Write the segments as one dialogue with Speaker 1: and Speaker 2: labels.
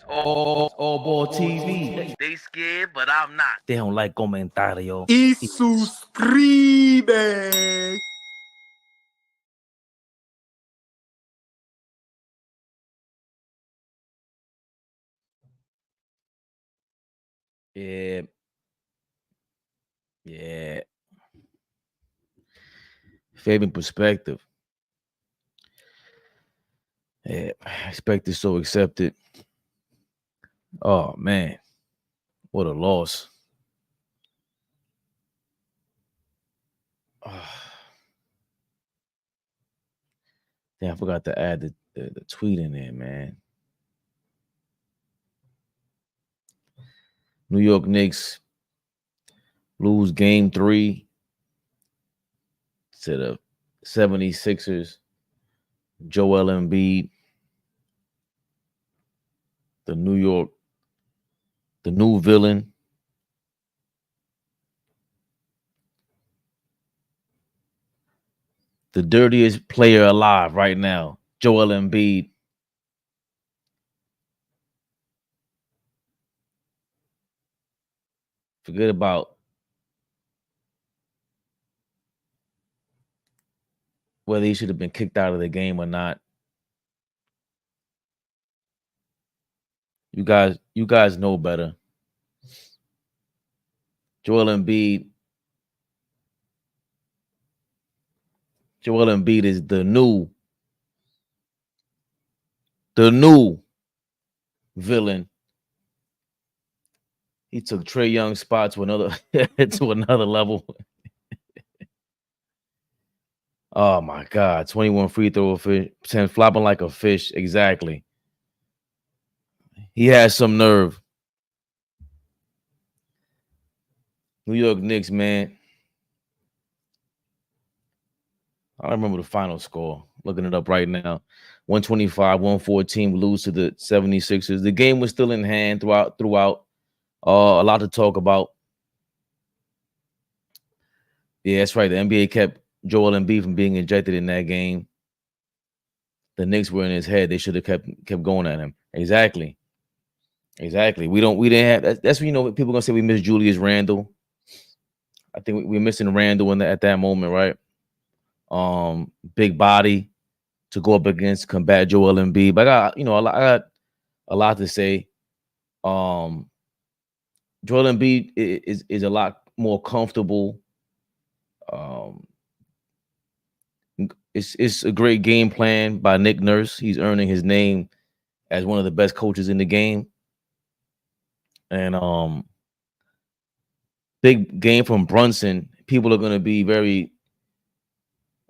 Speaker 1: AllBall TV.
Speaker 2: They scared, but I'm not.
Speaker 1: They don't like comentario.
Speaker 3: Y suscribe.
Speaker 1: Yeah. Yeah. Fabian perspective. Yeah. Expected, so accepted. Oh, man. What a loss. Damn, I forgot to add the tweet in there, man. New York Knicks lose game 3 to the 76ers. Joel Embiid, the new villain. The dirtiest player alive right now, Joel Embiid. Forget about whether he should have been kicked out of the game or not. You guys know better. Joel Embiid is the new villain. He took Trae Young's spot to another level. Oh my God! 21 free throw percent, flopping like a fish. Exactly. He has some nerve. New York Knicks, man. I don't remember the final score. Looking it up right now. 125-114. We lose to the 76ers. The game was still in hand throughout. A lot to talk about. Yeah, that's right. The NBA kept Joel Embiid from being ejected in that game. The Knicks were in his head. They should have kept going at him. Exactly. We didn't have that's what people gonna say we miss Julius Randle. I think we're missing Randle at that moment, right? Big body to go up against, combat Joel Embiid. But I got a lot to say. Joel Embiid is a lot more comfortable. It's a great game plan by Nick Nurse. He's earning his name as one of the best coaches in the game. And big game from Brunson. People are going to be very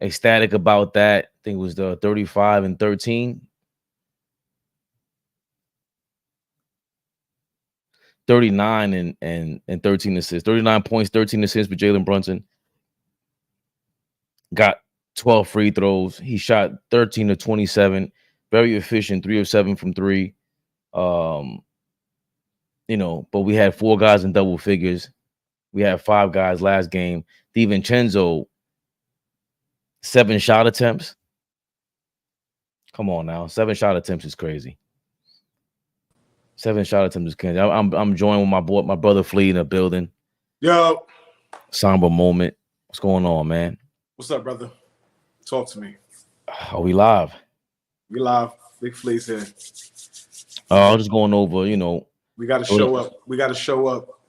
Speaker 1: ecstatic about that. I think it was the 35 and 13. 39 and 13 assists. 39 points, 13 assists for Jalen Brunson. Got 12 free throws. He shot 13 of 27. Very efficient, 3 of 7 from 3. But we had 4 guys in double figures. We had 5 guys last game. DiVincenzo, 7 shot attempts. Come on now. 7 shot attempts is crazy. 7 shot attempts is crazy. I'm joined with my brother Flea in the building.
Speaker 3: Yo.
Speaker 1: Somber moment. What's going on, man?
Speaker 3: What's up, brother? Talk to me.
Speaker 1: Are we live?
Speaker 3: We live. Big Flea's here.
Speaker 1: I'm just going over,
Speaker 3: we got to show up. We got to show up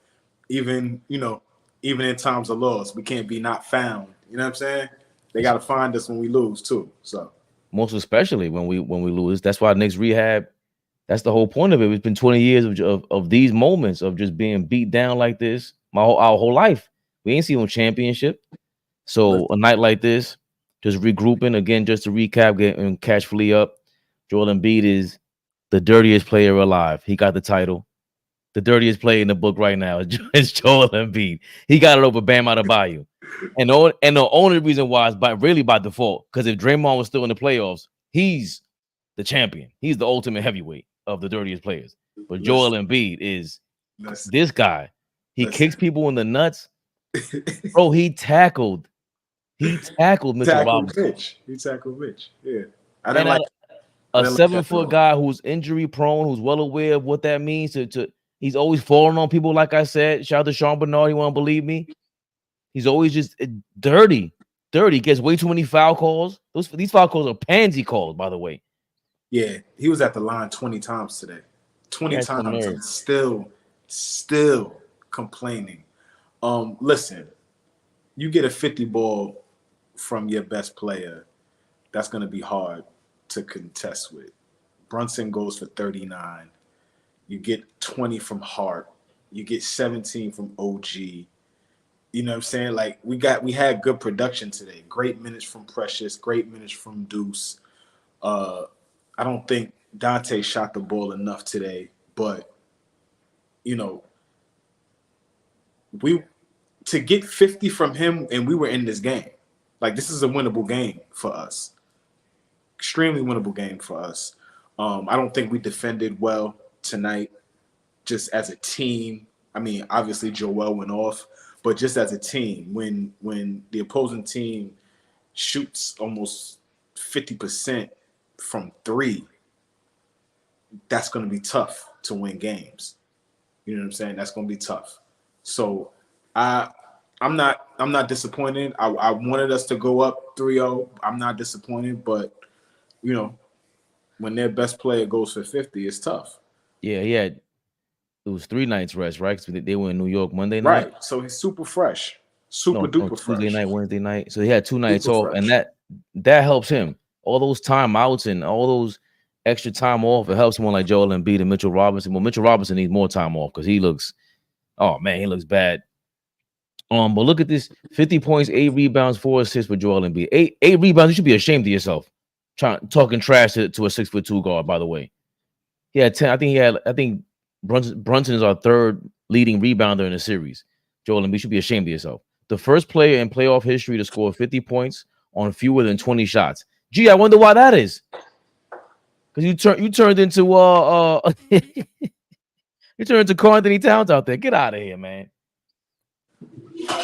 Speaker 3: even in times of loss. We can't be not found. You know what I'm saying? They got to find us when we lose too. So
Speaker 1: most especially when we lose. That's why Knicks Rehab, that's the whole point of it. It's been 20 years of these moments of just being beat down like this. Our whole life. We ain't seen no championship. So a night like this, just regrouping again, just to recap and catch Flea up. Joel Embiid is the dirtiest player alive. He got the title. The dirtiest player in the book right now is Joel Embiid. He got it over Bam Adebayo. And the only reason why is by default, because if Draymond was still in the playoffs, he's the champion. He's the ultimate heavyweight of the dirtiest players. But Joel Embiid is this guy. He kicks people in the nuts. Bro, he tackled Mitchell Robinson.
Speaker 3: He tackled Mitch. Yeah. I didn't like
Speaker 1: a 7-foot guy who's injury prone, who's well aware of what that means. He's always falling on people. Like I said, shout out to Sean Bernard. He won't believe me. He's always just dirty. He gets way too many foul calls. These foul calls are pansy calls, by the way.
Speaker 3: Yeah, he was at the line 20 times today. 20 times and still complaining. Listen, you get a 50 ball from your best player, that's going to be hard to contest with. Brunson goes for 39. You get 20 from Hart. You get 17 from OG. You know what I'm saying? Like we had good production today. Great minutes from Precious. Great minutes from Deuce. I don't think Dante shot the ball enough today, but you know, to get 50 from him, and we were in this game. Like this is a winnable game for us. Extremely winnable game for us. I don't think we defended well tonight, just as a team. I mean, obviously Joel went off. But just as a team, when the opposing team shoots almost 50% from 3, that's going to be tough to win games. You know what I'm saying? That's going to be tough. So I'm not disappointed. I wanted us to go up 3-0. I'm not disappointed, but you know, when their best player goes for 50, it's tough.
Speaker 1: Yeah. It was 3 nights rest, right? Because they were in New York Monday night.
Speaker 3: Right. So he's super fresh. Duper fresh.
Speaker 1: Tuesday night, Wednesday night. So he had 2 nights off, fresh. And that helps him. All those timeouts and all those extra time off, it helps someone like Joel Embiid and Mitchell Robinson. Well, Mitchell Robinson needs more time off because he looks bad. But look at this: 50 points, 8 rebounds, 4 assists for Joel Embiid. 8 rebounds. You should be ashamed of yourself. Talking trash to a 6'2" guard. By the way, he had 10. I think Brunson is our 3rd leading rebounder in the series. Joel Embiid, should be ashamed of yourself. The first player in playoff history to score 50 points on fewer than 20 shots. Gee, I wonder why that is. Because you turned into you turned into Karl Anthony Towns out there. Get out of here, man.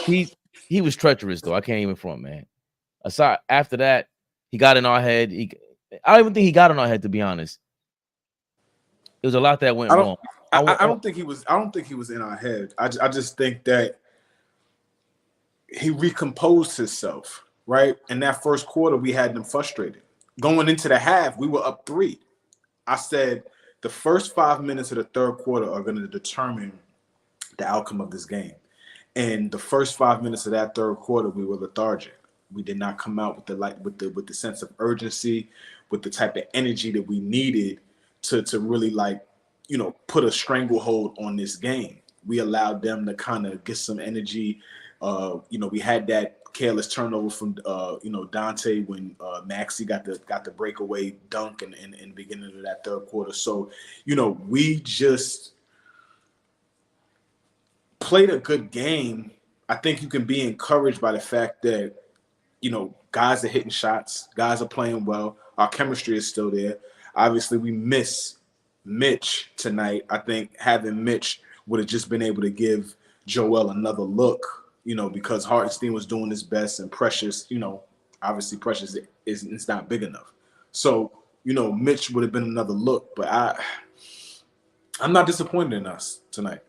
Speaker 1: He was treacherous though. I can't even front, man. Aside after that, he got in our head. I don't even think he got in our head, to be honest. There was a lot that went wrong.
Speaker 3: I don't think he was in our head. I just think that he recomposed himself, right? In that first quarter, we had them frustrated. Going into the half, we were up 3. I said the first 5 minutes of the third quarter are going to determine the outcome of this game. And the first 5 minutes of that third quarter, we were lethargic. We did not come out with the sense of urgency, with the type of energy that we needed to really put a stranglehold on this game. We allowed them to kind of get some energy. We had that careless turnover from Dante when Maxey got the breakaway dunk in the beginning of that third quarter. So, we just played a good game. I think you can be encouraged by the fact that, guys are hitting shots, guys are playing well. Our chemistry is still there. Obviously, we miss Mitch tonight. I think having Mitch would have just been able to give Joel another look, because Hartenstein was doing his best, and Precious, obviously Precious is not big enough. So, Mitch would have been another look, but I'm not disappointed in us tonight.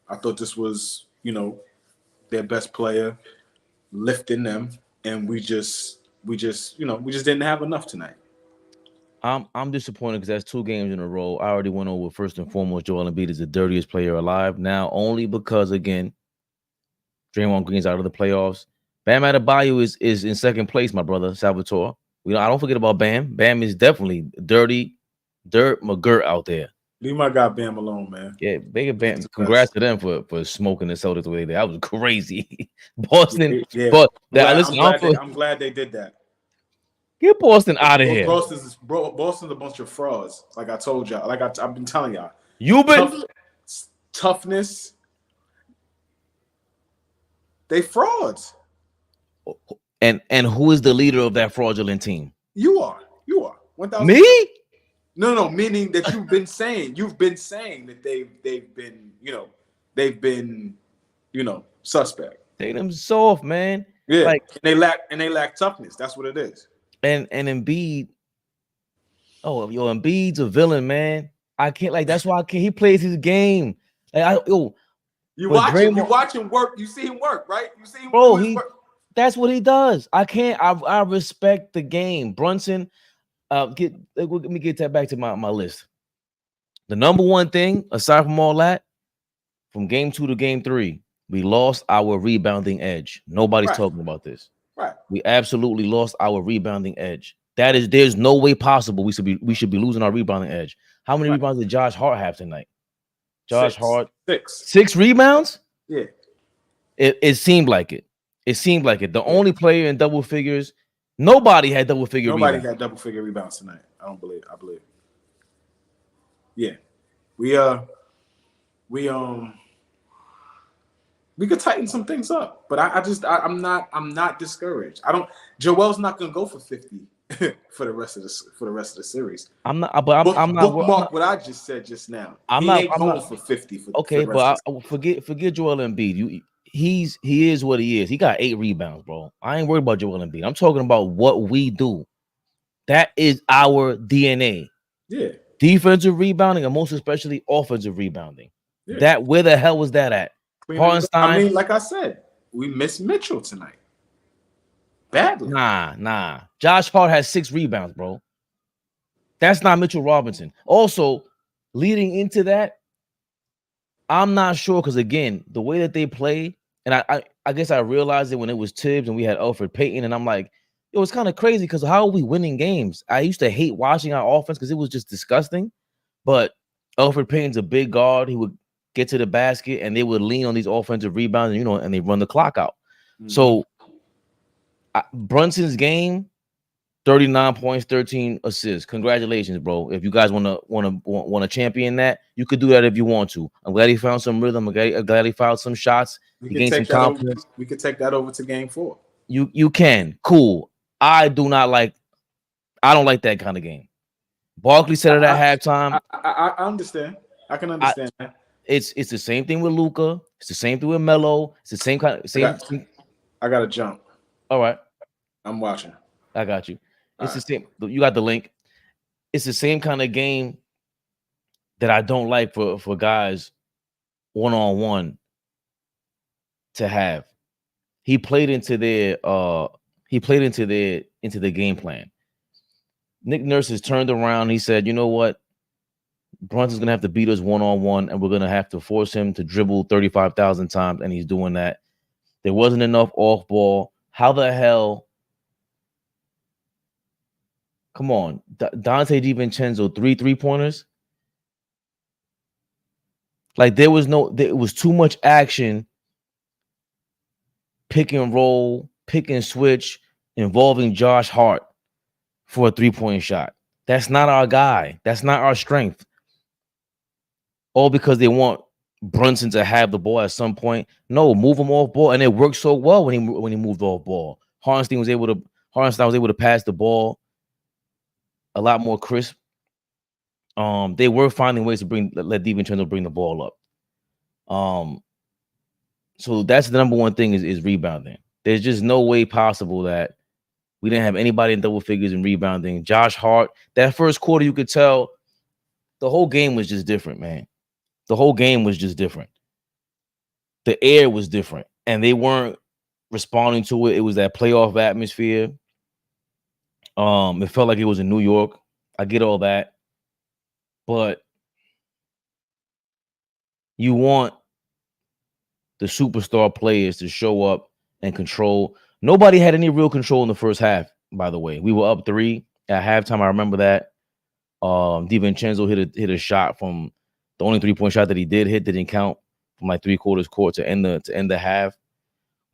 Speaker 3: I thought this was, their best player lifting them, and we just didn't have enough tonight.
Speaker 1: I'm disappointed because that's 2 games in a row. I already went over first and foremost. Joel Embiid is the dirtiest player alive now, only because again, Draymond Green's out of the playoffs. Bam Adebayo is in second place, my brother Salvatore. I don't forget about Bam. Bam is definitely dirt McGirt out there.
Speaker 3: Leave my guy Bam alone, man.
Speaker 1: Yeah, Bam. Congrats to them for smoking the Celtics the way they did. That was crazy. Boston,
Speaker 3: yeah.
Speaker 1: But
Speaker 3: I'm glad they did that.
Speaker 1: Get Boston out of here.
Speaker 3: Boston's a bunch of frauds. Like I told y'all. Like I've been telling y'all. Toughness. They frauds.
Speaker 1: And who is the leader of that fraudulent team?
Speaker 3: You are. 1,000%.
Speaker 1: Me?
Speaker 3: No. Meaning that you've been saying that they've been suspect.
Speaker 1: They them soft, man.
Speaker 3: Yeah. And they lack toughness. That's what it is.
Speaker 1: And Embiid, Oh, yo, Embiid's a villain, man. I can't like that's why I can't. He plays his game. Like
Speaker 3: You
Speaker 1: but
Speaker 3: watch him. You
Speaker 1: Draymond,
Speaker 3: watch him work. You see him work, right? You see him
Speaker 1: bro,
Speaker 3: do his
Speaker 1: he
Speaker 3: work.
Speaker 1: that's what he does. I can't. I respect the game. Brunson. Let me get that back to my list. The number one thing, aside from all that, from game 2 to game 3, we lost our rebounding edge. Nobody's
Speaker 3: Right.
Speaker 1: talking about this.
Speaker 3: Right.
Speaker 1: We absolutely lost our rebounding edge. There's no way possible we should be losing our rebounding edge. How many rebounds did Josh Hart have tonight? Josh Hart, 6 rebounds.
Speaker 3: Yeah.
Speaker 1: It seemed like it. It seemed like it. The only player in double figures. Nobody had double figure.
Speaker 3: Nobody
Speaker 1: rebounds.
Speaker 3: had double figure rebounds tonight. I believe. Yeah. We could tighten some things up, but I'm not discouraged. Joel's not gonna go for 50 for the rest of the series.
Speaker 1: I'm not. But I'm not.
Speaker 3: Bookmark what I just said just now.
Speaker 1: I'm
Speaker 3: ain't going for 50.
Speaker 1: Okay,
Speaker 3: for
Speaker 1: but forget Joel Embiid. He is what he is. He got 8 rebounds, bro. I ain't worried about Joel Embiid. I'm talking about what we do. That is our DNA.
Speaker 3: Yeah.
Speaker 1: Defensive rebounding, and most especially offensive rebounding.
Speaker 3: Yeah.
Speaker 1: That where the hell was that at? Hartenstein.
Speaker 3: I mean, like I said, we missed Mitchell tonight. Badly.
Speaker 1: Nah. Josh Hart has 6 rebounds, bro. That's not Mitchell Robinson. Also, leading into that, I'm not sure because again, the way that they play, and I guess I realized it when it was Tibbs and we had Elfrid Payton, and I'm like, it was kind of crazy because how are we winning games? I used to hate watching our offense because it was just disgusting. But Elfrid Payton's a big guard. He would get to the basket and they would lean on these offensive rebounds, and they run the clock out. Mm-hmm. So Brunson's game, 39 points, 13 assists. Congratulations, bro. If you guys want to champion that, you could do that if you want to. I'm glad he found some rhythm. I'm glad he found some shots. He gained some confidence.
Speaker 3: We could take that over to game 4.
Speaker 1: You can. Cool. I don't like that kind of game. Barkley said it at halftime.
Speaker 3: I understand. I can understand that.
Speaker 1: It's the same thing with Luka. It's the same thing with Melo. It's the same kind of
Speaker 3: I got to jump.
Speaker 1: All right.
Speaker 3: I'm watching.
Speaker 1: I got you. It's the same. You got the link. It's the same kind of game that I don't like for guys one-on-one to have. He played into their game plan. Nick Nurse has turned around. He said, you know what? Brunson's going to have to beat us one-on-one, and we're going to have to force him to dribble 35,000 times, and he's doing that. There wasn't enough off-ball. How the hell? Come on. Dante DiVincenzo, 3 3-pointers? Like, it was too much action, pick and roll, pick and switch, involving Josh Hart for a 3-point shot. That's not our guy. That's not our strength. All because they want Brunson to have the ball at some point. No, move him off ball, and it worked so well when he moved off ball. Hartenstein was able to pass the ball a lot more crisp. They were finding ways to let DiVincenzo bring the ball up. So that's the number one thing is rebounding. There's just no way possible that we didn't have anybody in double figures in rebounding. Josh Hart, that first quarter, you could tell the whole game was just different, man. The whole game was just different. The air was different, and they weren't responding to it. It was that playoff atmosphere. It felt like it was in New York. I get all that, but you want the superstar players to show up and control. Nobody had any real control in the first half, by the way. We were up 3 at halftime. I remember that. DiVincenzo hit a shot from the only 3-point shot that he did hit didn't count from like 3/4 court to end the half.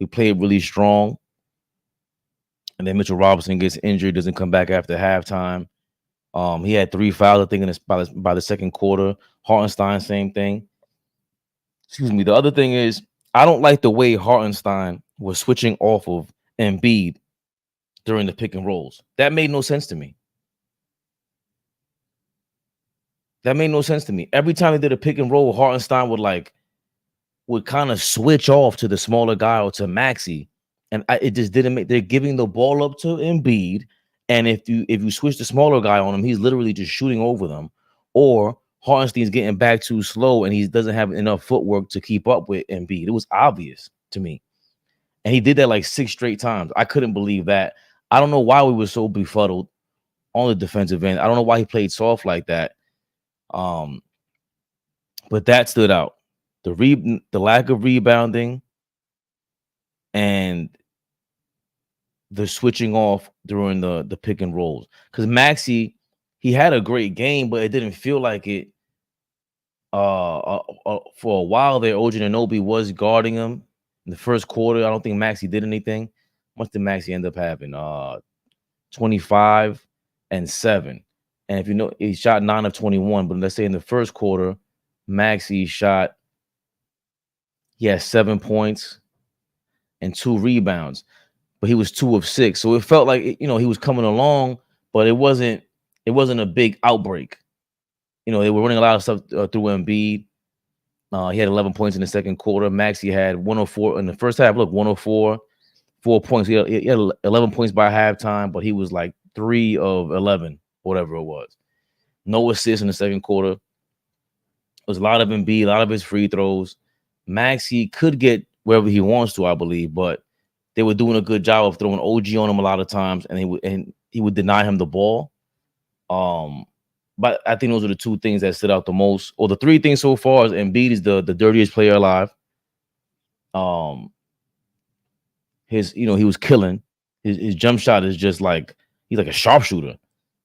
Speaker 1: We played really strong. And then Mitchell Robinson gets injured, doesn't come back after halftime. He had 3 fouls, I think, by the second quarter. Hartenstein, same thing. Excuse me. The other thing is, I don't like the way Hartenstein was switching off of Embiid during the pick and rolls. That made no sense to me. Every time they did a pick and roll, Hartenstein would kind of switch off to the smaller guy or to Maxey. And it just didn't make. They're giving the ball up to Embiid, And if you switch the smaller guy on him, he's literally just shooting over them, or Hartenstein's getting back too slow and he doesn't have enough footwork to keep up with Embiid. It was obvious to me. And he did that like 6 straight times. I couldn't believe that. I don't know why we were so befuddled on the defensive end. I don't know why he played soft like that. But that stood out. The lack of rebounding and the switching off during the pick and rolls. Because Maxey, he had a great game, but it didn't feel like it. For a while there, OG Anunoby was guarding him in the first quarter. I don't think Maxey did anything. How much did Maxey end up having? 25 and 7. And if you know, he shot 9 of 21. But let's say in the first quarter, Maxey shot, he had 7 points and 2 rebounds, but he was 2 of 6. So it felt like, he was coming along, but it wasn't a big outbreak. They were running a lot of stuff through Embiid. He had 11 points in the second quarter. Maxey had 104 in the first half. Look, 104, 4 points. He had 11 points by halftime, but he was like 3 of 11, whatever it was. No assists in the second quarter. It was a lot of Embiid, a lot of his free throws. Maxey could get wherever he wants to, I believe, but they were doing a good job of throwing OG on him a lot of times, and he would deny him the ball. But I think those are the 2 things that stood out the most, or the 3 things so far. Is Embiid is the dirtiest player alive. He was killing. His jump shot is just like, he's like a sharpshooter,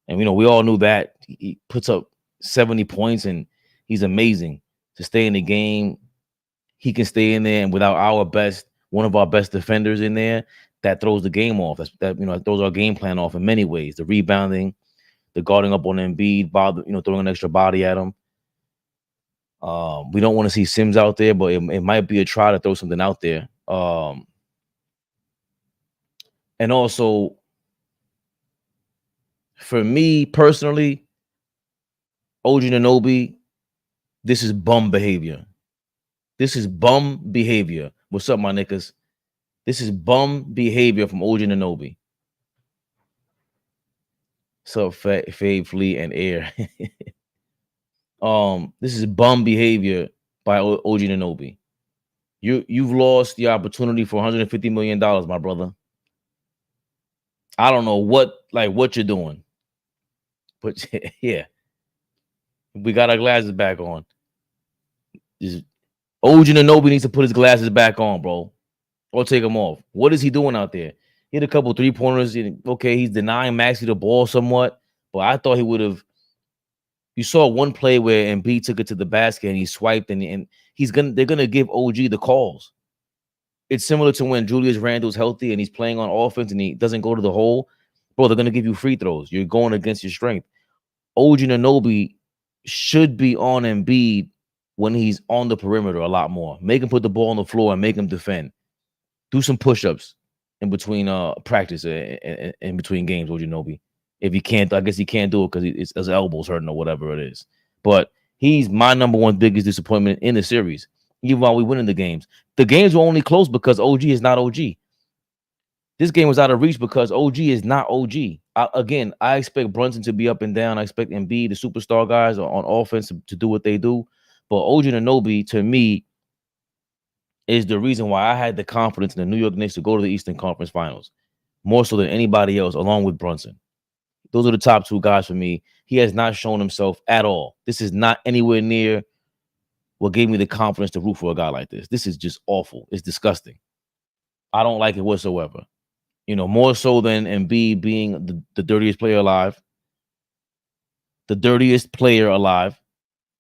Speaker 1: and we all knew that. He puts up 70 points, and he's amazing to stay in the game. He can stay in there, and without one of our best defenders in there, that throws the game off. That throws our game plan off in many ways. The rebounding, the guarding up on Embiid, throwing an extra body at him. We don't want to see Sims out there, but it might be a try to throw something out there. And also, for me personally, OG Anunoby, this is bum behavior. This is bum behavior. What's up, my niggas? This is bum behavior from OG Anunoby. So Fade, Fleet, and Air. This is bum behavior by OG Anunoby. You've lost the opportunity for $150 million, my brother. I don't know what you're doing, but yeah, we got our glasses back on. OG Anunoby needs to put his glasses back on, bro, or take them off. What is he doing out there? He had a couple 3-pointers. Okay, he's denying Maxey the ball somewhat, but I thought he would have. You saw one play where Embiid took it to the basket and he swiped, and they're gonna give OG the calls. It's similar to when Julius Randle's healthy and he's playing on offense and he doesn't go to the hole. Bro, they're gonna give you free throws. You're going against your strength. OG Anunoby should be on Embiid when he's on the perimeter a lot more. Make him put the ball on the floor and make him defend. Do some push-ups in between practice and in between games, OG Anunoby. If he can't, I guess he can't do it because his elbow's hurting or whatever it is. But he's my number 1 biggest disappointment in the series, even while we winning the games. The games were only close because OG is not OG. This game was out of reach because OG is not OG. I expect Brunson to be up and down. I expect Embiid, the superstar guys on offense, to do what they do. But OG Anunoby, to me, is the reason why I had the confidence in the New York Knicks to go to the Eastern Conference Finals, more so than anybody else, along with Brunson. Those are the top 2 guys for me. He has not shown himself at all. This is not anywhere near what gave me the confidence to root for a guy like this. This is just awful. It's disgusting. I don't like it whatsoever. More so than Embiid being the dirtiest player alive. The dirtiest player alive.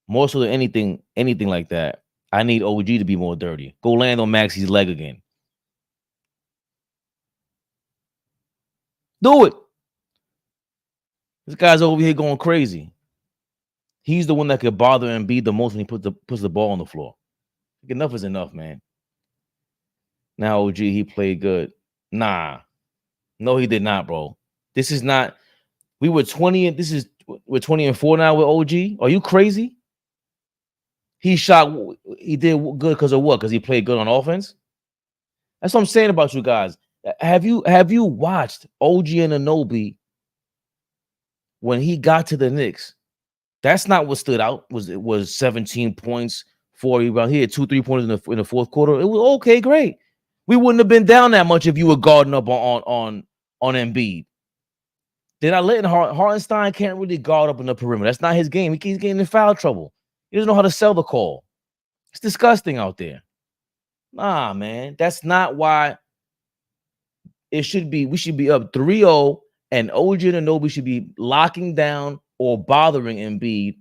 Speaker 1: More so than anything like that. I need OG to be more dirty. Go land on Maxey's leg again. Do it. This guy's over here going crazy. He's the one that could bother Embiid the most when he puts the ball on the floor. Enough is enough, man. Now, OG, he played good. Nah. No, he did not, bro. This is not. We were 20 and we're 20-4 now with OG. Are you crazy? He did good because of what? Because he played good on offense? That's what I'm saying about you guys. Have you watched OG and Anunoby when he got to the Knicks, that's not what stood out. It was 17 points, 4 rebounds. He had 2 3-pointers in the fourth quarter. It was okay, great. We wouldn't have been down that much if you were guarding up on Embiid. They're not letting Hartenstein can't really guard up in the perimeter. That's not his game. He keeps getting in foul trouble. He doesn't know how to sell the call. It's disgusting out there. Nah, man. That's not why it should be. We should be up 3-0, and OG Anunoby should be locking down or bothering Embiid,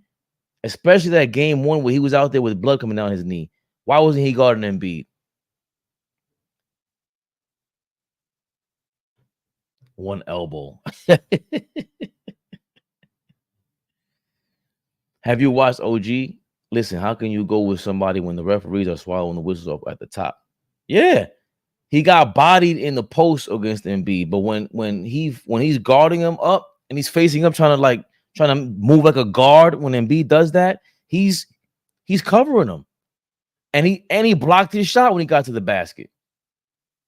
Speaker 1: especially that game one where he was out there with blood coming down his knee. Why wasn't he guarding Embiid? One elbow. Have you watched OG? Listen, how can you go with somebody when the referees are swallowing the whistles up at the top? Yeah, he got bodied in the post against Embiid, but when he's guarding him up and he's facing up, trying to move like a guard, when Embiid does that, he's covering him, and he blocked his shot when he got to the basket.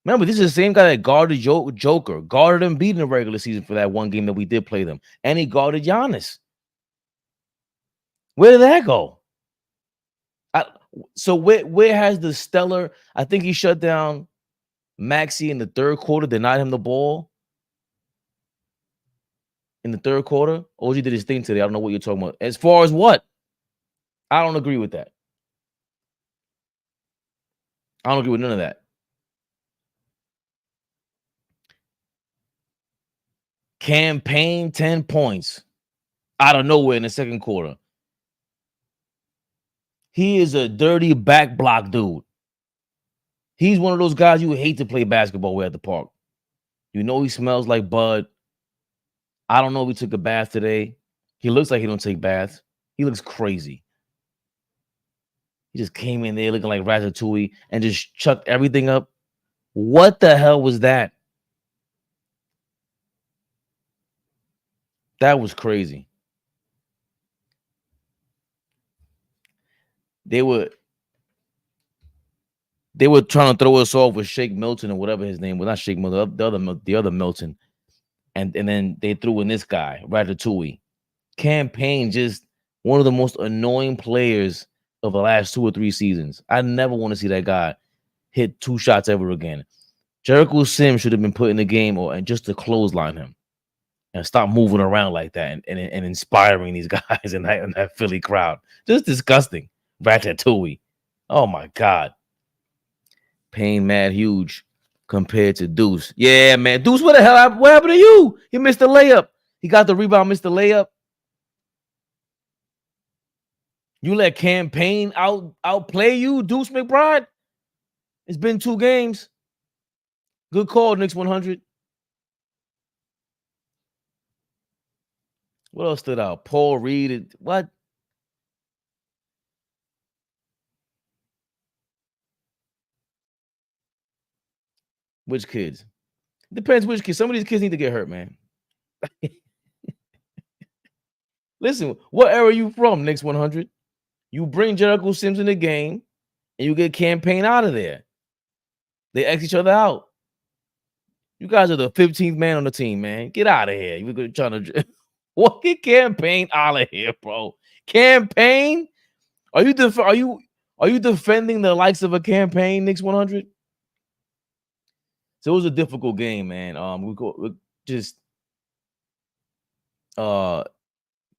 Speaker 1: Remember, this is the same guy that guarded Joker, guarded Embiid in the regular season for that one game that we did play them, and he guarded Giannis. Where did that go? So where has the stellar? I think he shut down Maxey in the third quarter, denied him the ball in the third quarter. OG did his thing today. I don't know what you're talking about. As far as what? I don't agree with that. I don't agree with none of that. Campaign 10 points out of nowhere in the second quarter. He is a dirty back block dude. He's one of those guys you would hate to play basketball with at the park. You know he smells like Bud. I don't know if he took a bath today. He looks like he don't take baths. He looks crazy. He just came in there looking like Ratatouille and just chucked everything up. What the hell was that? That was crazy. They were trying to throw us off with Shake Milton or whatever his name was. Not Shake Milton, the other Milton. And then they threw in this guy, Ratatouille. Campaign, just one of the most annoying players of the last 2 or 3 seasons. I never want to see that guy hit 2 shots ever again. Jericho Sims should have been put in the game and just to clothesline him and stop moving around like that and inspiring these guys in that Philly crowd. Just disgusting. Ratatouille. Oh my God. Payne mad huge compared to Deuce. Yeah, man. Deuce, what happened to you? He missed the layup. He got the rebound, missed the layup. You let Campaign outplay you, Deuce McBride? It's been 2 games. Good call, Knicks 100. What else stood out? Paul Reed. What? Which kids? Depends which kids. Some of these kids need to get hurt, man. Listen, what era are you from, Knicks 100? You bring Jericho Sims in the game, and you get Campaign out of there. They X each other out. You guys are the 15th man on the team, man. Get out of here. You're trying to what? Get Campaign out of here, bro. Campaign? Are you defending the likes of a Campaign, Knicks 100? So it was a difficult game, man.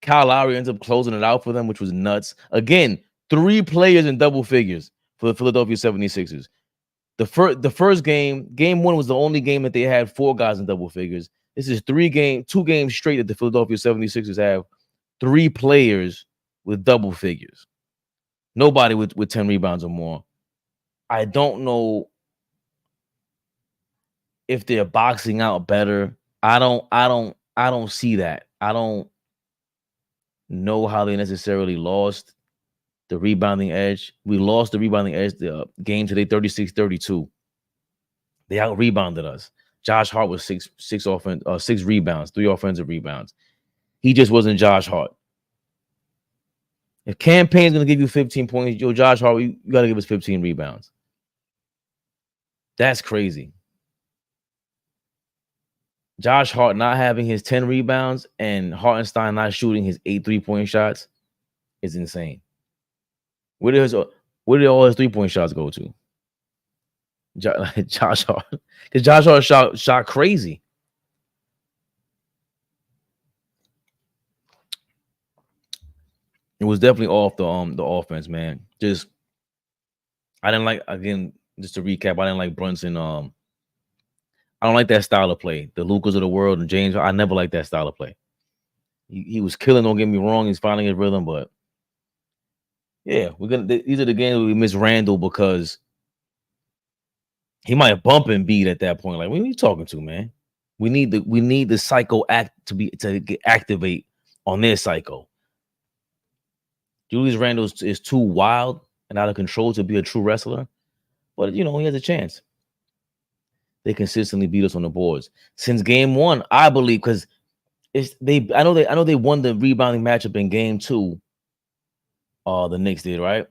Speaker 1: Kyle Lowry ends up closing it out for them, which was nuts. Again, 3 players in double figures for the Philadelphia 76ers. The first game 1 was the only game that they had 4 guys in double figures. This is 2 games straight that the Philadelphia 76ers have 3 players with double figures. Nobody with 10 rebounds or more. I don't know if they're boxing out better. I don't see that. I don't know how they necessarily lost the rebounding edge. We lost the rebounding edge the game today, 36-32. They out-rebounded us. Josh Hart was 6 rebounds, 3 offensive rebounds. He just wasn't Josh Hart. If Campaign's going to give you 15 points, Josh Hart, you got to give us 15 rebounds. That's crazy. Josh Hart not having his 10 rebounds and Hartenstein not shooting his 8 3-point shots is insane. Where did all his 3-point shots go to? Josh Hart, because Josh Hart shot crazy. It was definitely off the offense, man. Just I didn't like, again, just to recap, I didn't like Brunson. I don't like that style of play. The Lucas of the world and James, I never liked that style of play. He was killing, don't get me wrong, he's finding his rhythm, but yeah, these are the games we miss Randall because he might bump Embiid at that point. Like, what are you talking to, man? We need the psycho act to get activate on their psycho. Julius Randle is too wild and out of control to be a true wrestler, but he has a chance. They consistently beat us on the boards since game one, I believe, because I know they won the rebounding matchup in game two. The Knicks did, right?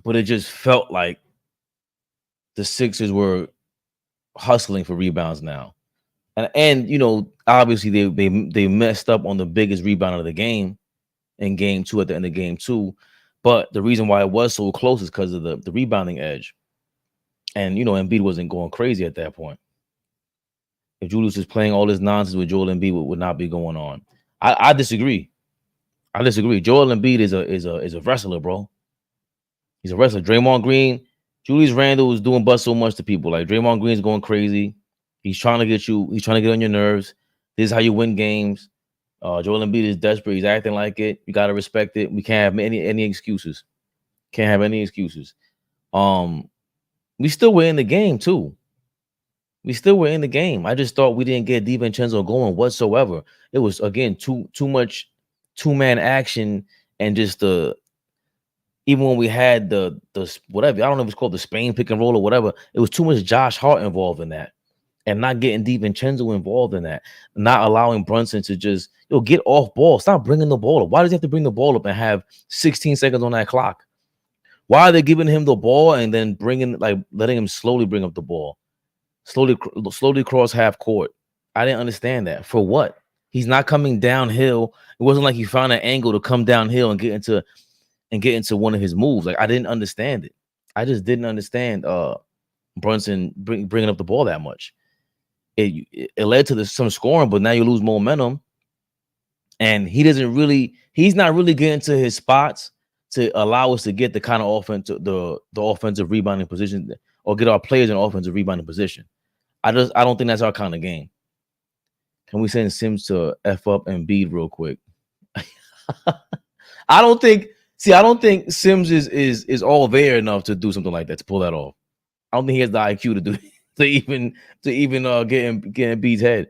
Speaker 1: But it just felt like the Sixers were hustling for rebounds now. And obviously they messed up on the biggest rebound of the game in game two, at the end of game two. But the reason why it was so close is because of the rebounding edge. And Embiid wasn't going crazy at that point. If Julius was playing all this nonsense with Joel Embiid, would not be going on. I disagree. I disagree. Joel Embiid is a wrestler, bro. He's a wrestler. Draymond Green, Julius Randle is doing but so much to people. Like, Draymond Green's going crazy. He's trying to get on your nerves. This is how you win games. Joel Embiid is desperate. He's acting like it. You gotta respect it. We can't have any excuses. Can't have any excuses. We still were in the game too. We still were in the game. I just thought we didn't get DiVincenzo going whatsoever. It was, again, too much two-man action, and just even when we had the whatever, I don't know if it's called the Spain pick and roll or whatever, it was too much Josh Hart involved in that. And not getting DiVincenzo involved in that, not allowing Brunson to just get off ball. Stop bringing the ball up. Why does he have to bring the ball up and have 16 seconds on that clock? Why are they giving him the ball and then letting him slowly bring up the ball, slowly cross half court? I didn't understand that. For what? He's not coming downhill. It wasn't like he found an angle to come downhill and get into one of his moves. Like, I didn't understand it. I just didn't understand Brunson bringing up the ball that much. It led to some scoring, but now you lose momentum, and he's not really getting to his spots to allow us to get the kind of offense, the offensive rebounding position, or get our players in offensive rebounding position. I don't think that's our kind of game. Can we send Sims to F up Embiid real quick? I don't think Sims is all there enough to do something like that, to pull that off. I don't think he has the IQ to do to even get Embiid's head.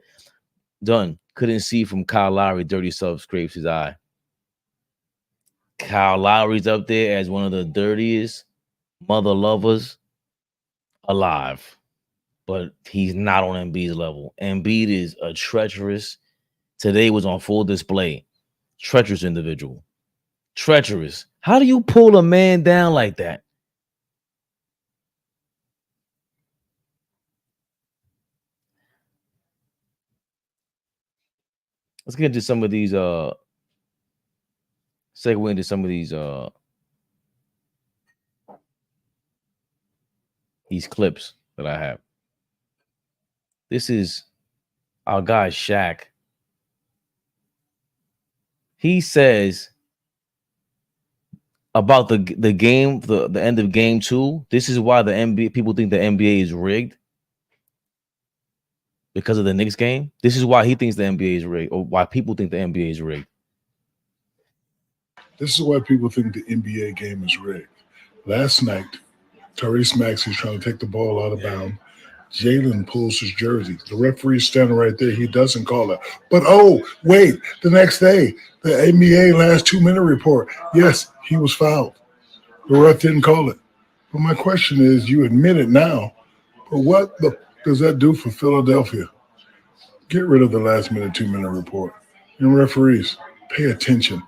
Speaker 1: Done. Couldn't see from Kyle Lowry. Dirty stuff scrapes his eye. Kyle Lowry's up there as one of the dirtiest mother lovers alive, but he's not on Embiid's level. Embiid is a treacherous. Today was on full display. Treacherous individual. Treacherous. How do you pull a man down like that? Let's get into some of these segue into some of these clips that I have. This is our guy Shaq. He says about the game, the end of game two. This is why the NBA people think the NBA is rigged, because of the Knicks game. This is why he thinks the NBA is rigged, or why people think the NBA is rigged.
Speaker 2: This is why people think the NBA game is rigged. Last night, Tyrese Maxey's trying to take the ball out of bounds. Jalen pulls his jersey. The referee's standing right there. He doesn't call it. But, oh, wait, the next day, the NBA last 2-minute report. Yes, he was fouled. The ref didn't call it. But my question is, you admit it now, but what does that do for Philadelphia? Get rid of the last minute 2-minute report. And referees, pay attention.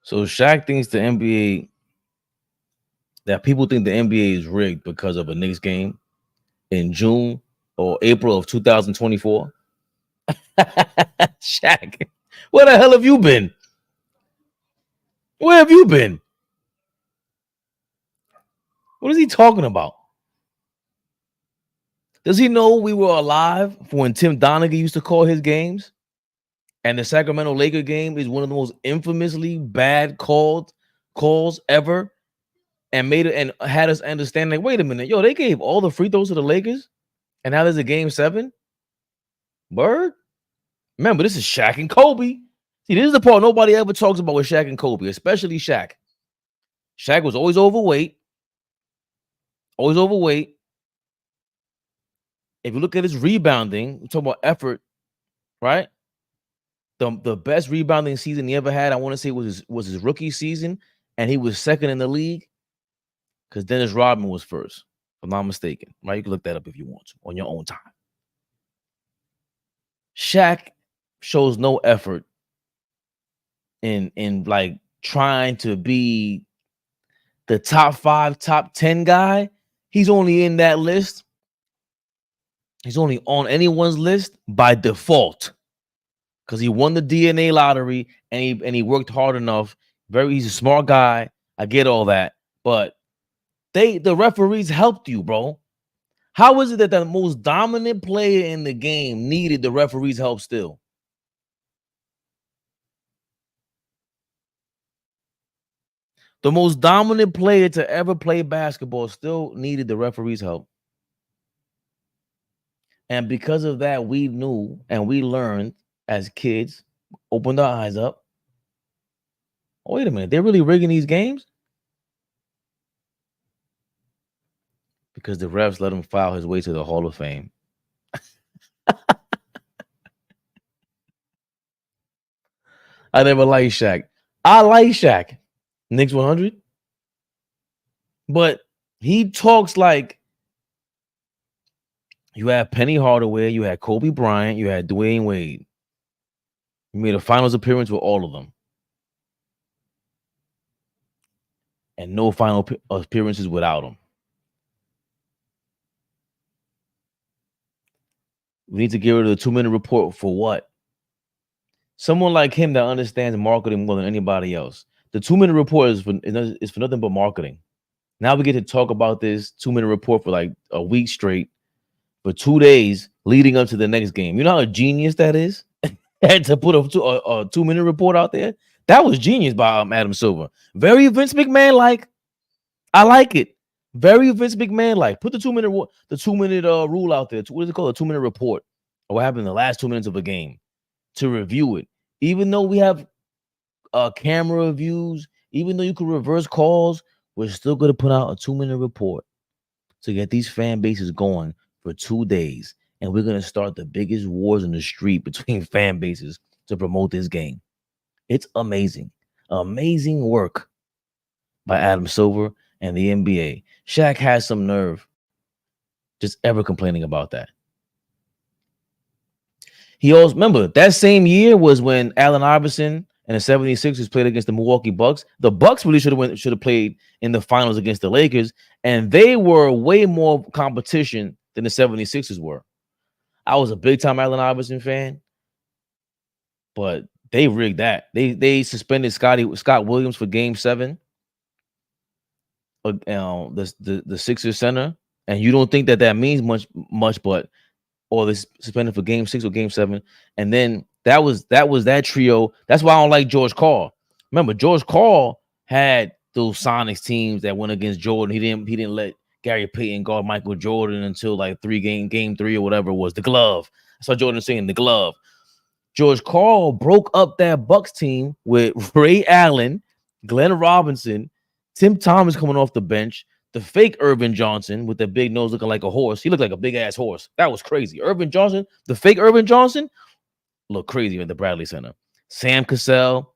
Speaker 1: So Shaq thinks the NBA that people think the NBA is rigged because of a Knicks game in June or April of 2024. Shaq, where the hell have you been? Where have you been? What is he talking about? Does he know we were alive for when Tim Donaghy used to call his games? And the Sacramento Laker game is one of the most infamously bad calls ever, and made it and had us understand, like, wait a minute, yo, they gave all the free throws to the Lakers, and now there's a game 7. Bird, remember, this is Shaq and Kobe. See, this is the part nobody ever talks about with Shaq and Kobe, especially Shaq. Shaq was always overweight. Always overweight. If you look at his rebounding, we talk about effort, right? The best rebounding season he ever had, I want to say, was his rookie season, and he was second in the league because Dennis Rodman was first, if I'm not mistaken. Right? You can look that up if you want to on your own time. Shaq shows no effort in like trying to be the top 5, top 10 guy. He's only in that list. He's only on anyone's list by default because he won the DNA lottery and he worked hard enough. He's a smart guy. I get all that, but the referees helped you, bro. How is it that the most dominant player in the game needed the referees' help still? The most dominant player to ever play basketball still needed the referees' help. And because of that, we knew and we learned as kids, opened our eyes up. Oh, wait a minute, they're really rigging these games? Because the refs let him file his way to the Hall of Fame. I never liked Shaq. I like Shaq. Knicks 100. But he talks like you had Penny Hardaway, you had Kobe Bryant, you had Dwayne Wade. You made a finals appearance with all of them. And no final appearances without them. We need to get rid of the 2-minute report for what? Someone like him that understands marketing more than anybody else. The 2-minute report is for nothing but marketing. Now we get to talk about this 2-minute report for like a week straight, for 2 days leading up to the next game. You know how genius that is? Had to put a 2-minute report out there. That was genius by Adam Silver. Very Vince McMahon like. I like it. Very Vince McMahon like. Put the 2-minute rule out there. What is it called? A 2-minute report. Or what happened in the last 2 minutes of a game to review it. Even though we have camera views, even though you could reverse calls, we're still going to put out a 2-minute report to get these fan bases going for 2 days. And we're going to start the biggest wars in the street between fan bases to promote this game. It's amazing. Amazing work by Adam Silver and the NBA. Shaq has some nerve just ever complaining about that. He also, remember, that same year was when Allen Iverson and the 76ers played against the Milwaukee Bucks. The Bucks really should have played in the finals against the Lakers, and they were way more competition than the 76ers were. I was a big-time Allen Iverson fan, but they rigged that. They suspended Scott Williams for Game 7. The Sixers center, and you don't think that means much, but or they suspended for Game 6 or Game 7, and then that was that trio. That's why I don't like George Karl. Remember, George Karl had those Sonics teams that went against Jordan. He didn't let Gary Payton guard Michael Jordan until like game 3 or whatever it was. The glove. I saw Jordan saying the glove. George Karl broke up that Bucks team with Ray Allen, Glenn Robinson, Tim Thomas coming off the bench, the fake Irvin Johnson with the big nose looking like a horse. He looked like a big ass horse. That was crazy. Irvin Johnson, the fake Irvin Johnson, looked crazy at the Bradley Center. Sam Cassell.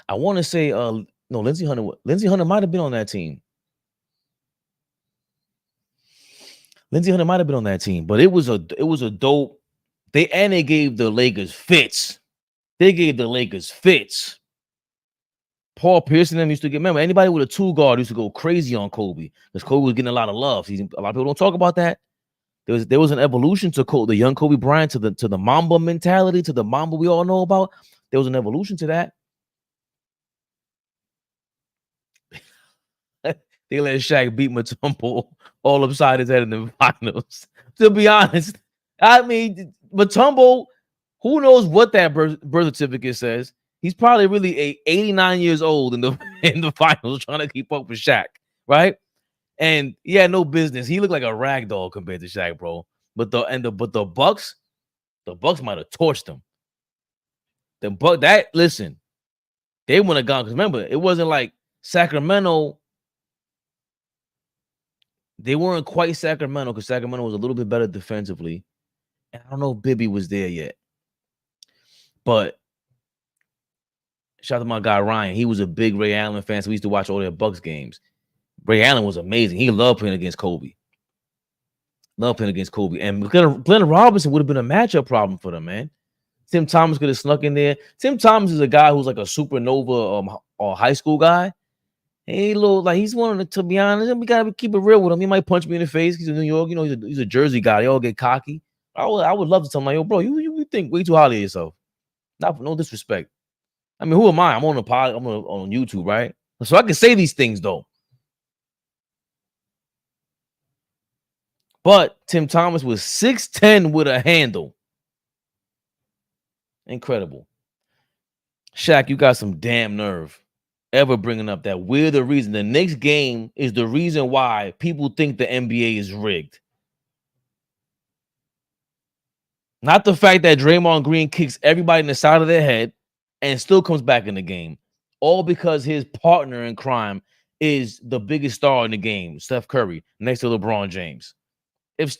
Speaker 1: I want to say no, Lindsey Hunter. Lindsey Hunter might have been on that team. Lindsey Hunter might have been on that team, but it was a dope. They gave the Lakers fits. They gave the Lakers fits. Paul Pierce and them used to get, remember, anybody with a 2 guard used to go crazy on Kobe because Kobe was getting a lot of love. A lot of people don't talk about that. There was an evolution to Kobe, the young Kobe Bryant, to the Mamba mentality, to the Mamba we all know about. There was an evolution to that. They let Shaq beat Mutombo all upside his head in the finals. To be honest, I mean, Mutombo, who knows what that birth certificate says? He's probably really 89 years old in the finals trying to keep up with Shaq, right? And he had no business. He looked like a rag doll compared to Shaq, bro. But the Bucks might have torched him. Listen, they wouldn't have gone because remember, it wasn't like Sacramento. They weren't quite Sacramento because Sacramento was a little bit better defensively. And I don't know if Bibby was there yet. But shout out to my guy Ryan. He was a big Ray Allen fan, so we used to watch all their Bucks games. Ray Allen was amazing. He loved playing against Kobe. And Glenn Robinson would have been a matchup problem for them, man. Tim Thomas could have snuck in there. Tim Thomas is a guy who's like a supernova or high school guy. Hey, like he's one to be honest. We gotta keep it real with him. He might punch me in the face. He's in New York, you know. He's a Jersey guy. They all get cocky. I would love to tell him, like, yo, bro, you think way too highly of yourself. No disrespect. I mean, who am I? I'm on the pod. I'm on YouTube, right? So I can say these things though. But Tim Thomas was 6'10" with a handle. Incredible. Shaq, you got some damn nerve ever bringing up that we're the reason. The Knicks game is the reason why people think the NBA is rigged. Not the fact that Draymond Green kicks everybody in the side of their head and still comes back in the game. All because his partner in crime is the biggest star in the game, Steph Curry, next to LeBron James. If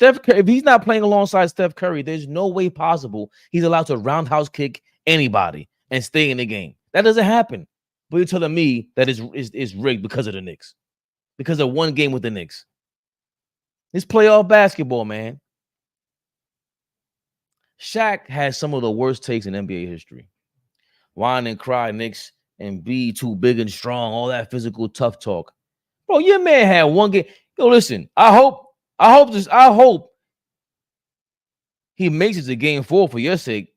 Speaker 1: he's not playing alongside Steph Curry, there's no way possible he's allowed to roundhouse kick anybody and stay in the game. That doesn't happen. But you're telling me that is rigged because of the Knicks, because of one game with the Knicks. It's playoff basketball, man. Shaq has some of the worst takes in NBA history. Whine and cry, Knicks and be too big and strong, all that physical tough talk. Bro, your man had one game. Yo, listen, I hope he makes it to game 4 for your sake.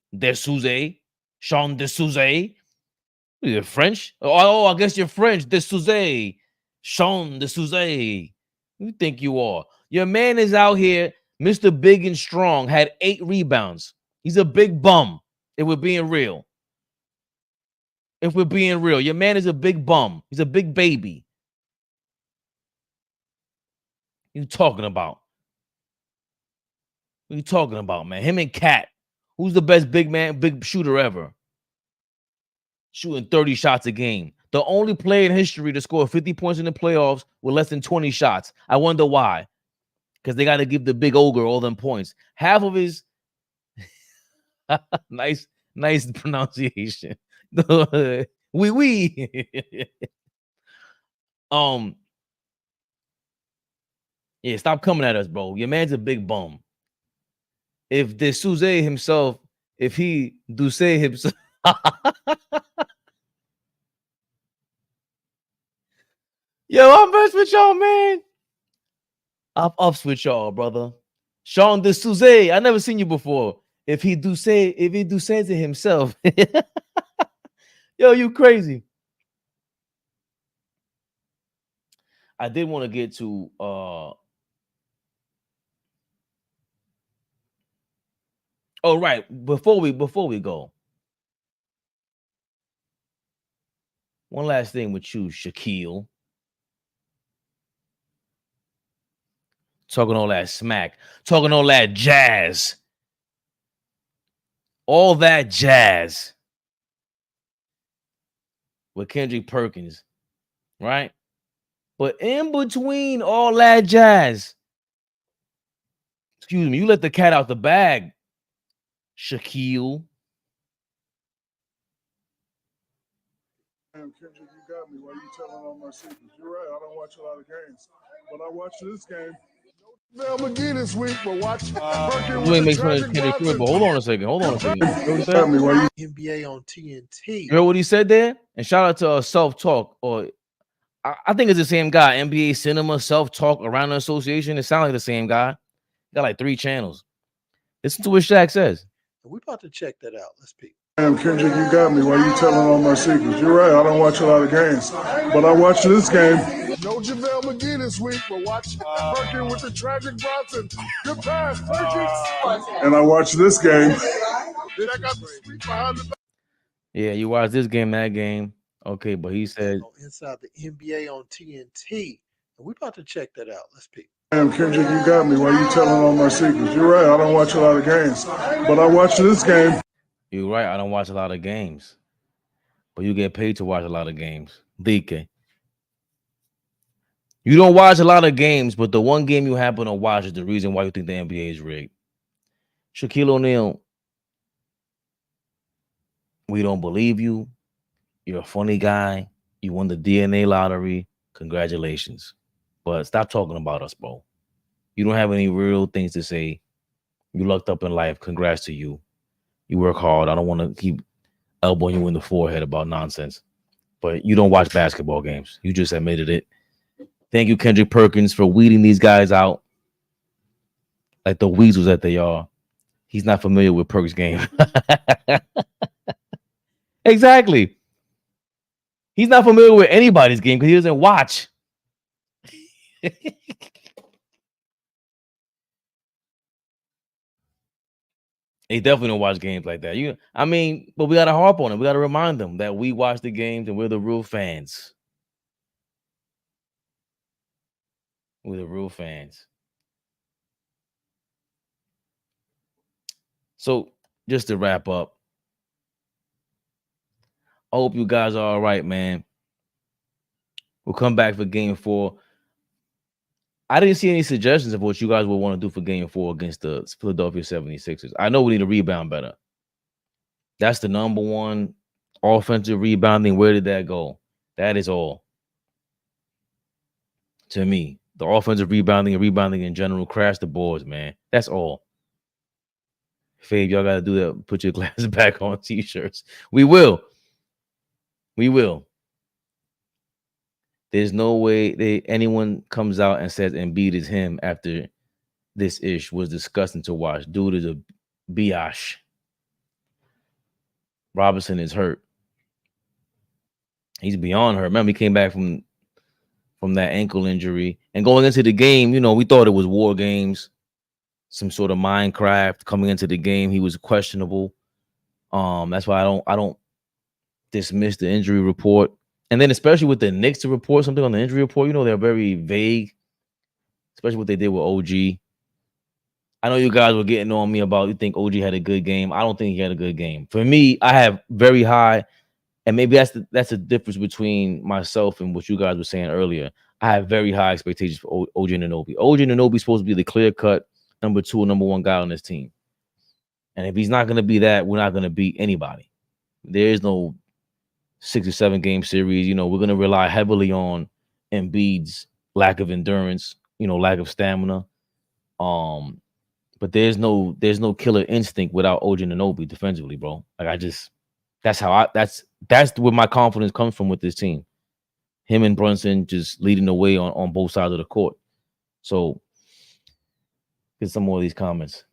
Speaker 1: Sean D'Souza. You're French? Oh, I guess you're French. D'Souza. Sean D'Souza. You think you are? Your man is out here, Mr. Big and Strong, had 8 rebounds. He's a big bum, if we're being real. Your man is a big bum. He's a big baby. What you talking about? Man? Him and Cat. Who's the best big shooter ever? Shooting 30 shots a game. The only player in history to score 50 points in the playoffs with less than 20 shots. I wonder why. Because they got to give the big ogre all them points. Half of his nice pronunciation. Oui. Yeah, stop coming at us, bro. Your man's a big bum. If D'Souza himself, if he do say himself. Yo, I'm messed with y'all, man. I'm ups with y'all, brother. Sean D'Souza, I never seen you before. If he do say to himself, yo, you crazy. I did want to get to oh, right. Before we go. One last thing with you, Shaquille. Talking all that smack, talking all that jazz. All that jazz with Kendrick Perkins, right? But in between all that jazz, excuse me, you let the cat out the bag, Shaquille.
Speaker 2: Damn, Kendrick, you got me. Why you telling all my secrets? You're right. I don't watch a lot of games, but I watched this game. McGee this week, but watch
Speaker 1: You ain't make fun of Kendrick Perkins, but hold on a second. You heard what he said?
Speaker 4: NBA on TNT.
Speaker 1: You heard what he said there? And shout out to Self-Talk, or I think it's the same guy. NBA Cinema, Self-Talk, Around the Association. It sounds like the same guy. Got like 3 channels. Listen to what Shaq says.
Speaker 4: We're about to check that out. Let's peek.
Speaker 2: Damn, Kendrick, you got me. Why you telling all my secrets? You're right. I don't watch a lot of games, but I watch this game. No JaVale McGee this week, but watch Perkins with the tragic Bronson. Good pass, Perkins. And I watch this game. Then I got the sweep behind the back.
Speaker 1: Yeah, you watch this game, that game. Okay, but he said
Speaker 4: Inside the NBA on TNT. We're about to check that out. Let's peek.
Speaker 2: Damn, Kendrick, you got me. Why you telling all my secrets? You're right. I don't watch a lot of games, but I watch this game.
Speaker 1: You're right. I don't watch a lot of games, but you get paid to watch a lot of games. DK. You don't watch a lot of games, but the one game you happen to watch is the reason why you think the NBA is rigged. Shaquille O'Neal, we don't believe you. You're a funny guy. You won the DNA lottery. Congratulations. But stop talking about us, bro. You don't have any real things to say. You lucked up in life. Congrats to you. You work hard. I don't want to keep elbowing you in the forehead about nonsense. But you don't watch basketball games. You just admitted it. Thank you, Kendrick Perkins, for weeding these guys out like the weasels that they are. He's not familiar with Perk's game. Exactly. He's not familiar with anybody's game because he doesn't watch. He definitely don't watch games like that. But we gotta harp on it. We gotta remind them that we watch the games and we're the real fans. We're the real fans. So just to wrap up, I hope you guys are all right, man. We'll come back for game 4. I didn't see any suggestions of what you guys would want to do for game 4 against the Philadelphia 76ers. I know we need to rebound better. That's the number one offensive rebounding. Where did that go? That is all. To me, the offensive rebounding and rebounding in general, crash the boards, man. That's all. Fabe, y'all got to do that. Put your glasses back on t-shirts. We will. We will. There's no way anyone comes out and says Embiid is him after this ish was disgusting to watch. Dude is a biatch. Robinson is hurt. He's beyond hurt. Remember, he came back from that ankle injury. And going into the game, we thought it was war games, some sort of Minecraft coming into the game. He was questionable. That's why I don't dismiss the injury report. And then especially with the Knicks to report something on the injury report, they're very vague, especially what they did with OG. I know you guys were getting on me about you think OG had a good game. I don't think he had a good game. For me, I have very high, and maybe that's the difference between myself and what you guys were saying earlier. I have very high expectations for OG Anunoby. OG Anunoby is supposed to be the clear-cut number 2 or number 1 guy on this team. And if he's not going to be that, we're not going to beat anybody. There is no 6 or 7 game series. We're going to rely heavily on Embiid's lack of endurance, lack of stamina. But there's no killer instinct without OG Anunoby defensively, bro. Like that's where my confidence comes from with this team. Him and Brunson just leading the way on both sides of the court. So get some more of these comments.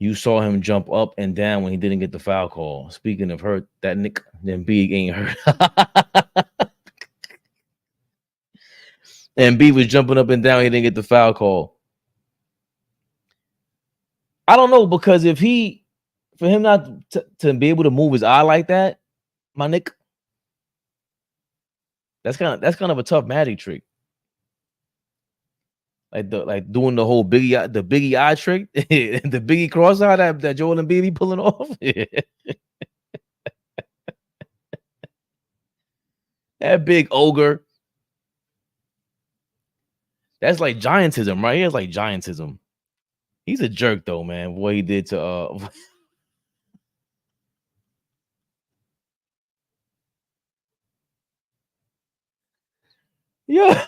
Speaker 1: You saw him jump up and down when he didn't get the foul call. Speaking of hurt, that Nick Embiid ain't hurt. Embiid was jumping up and down. He didn't get the foul call. I don't know, because for him not to be able to move his eye like that, my Nick, that's kind of a tough magic trick. Like doing the whole Biggie eye trick, the Biggie cross eye that Joel Embiid be pulling off. That big ogre. That's like giantism, right? He has like giantism. He's a jerk though, man. What he did to yeah.